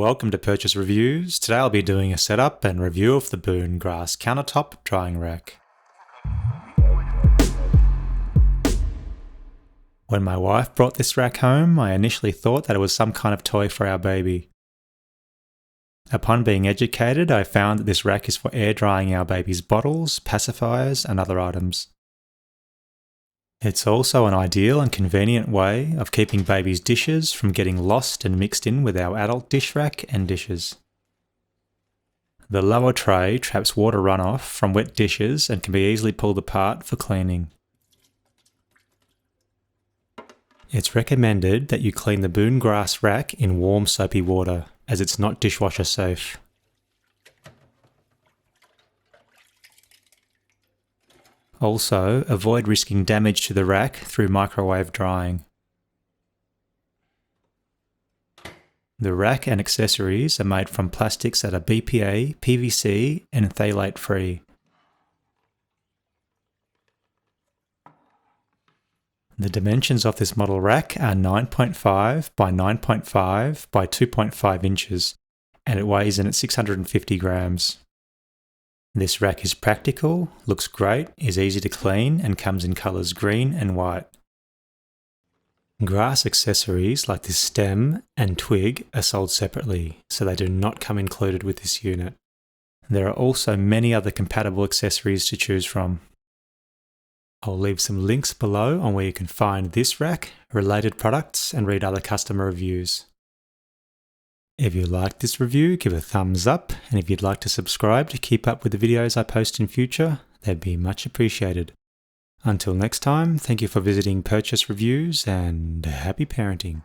Welcome to Purchase Reviews. Today I'll be doing a setup and review of the Boon Grass Countertop Drying Rack. When my wife brought this rack home, I initially thought that it was some kind of toy for our baby. Upon being educated, I found that this rack is for air drying our baby's bottles, pacifiers, and other items. It's also an ideal and convenient way of keeping baby's dishes from getting lost and mixed in with our adult dish rack and dishes. The lower tray traps water runoff from wet dishes and can be easily pulled apart for cleaning. It's recommended that you clean the Boon Grass rack in warm soapy water, as it's not dishwasher safe. Also, avoid risking damage to the rack through microwave drying. The rack and accessories are made from plastics that are BPA, PVC, and phthalate free. The dimensions of this model rack are 9.5 by 9.5 by 2.5 inches, and it weighs in at 650 grams. This rack is practical, looks great, is easy to clean, and comes in colours green and white. Grass accessories like this stem and twig are sold separately, so they do not come included with this unit. There are also many other compatible accessories to choose from. I'll leave some links below on where you can find this rack, related products, and read other customer reviews. If you liked this review, give a thumbs up, and if you'd like to subscribe to keep up with the videos I post in future, that'd be much appreciated. Until next time, thank you for visiting Purchase Reviews, and happy parenting.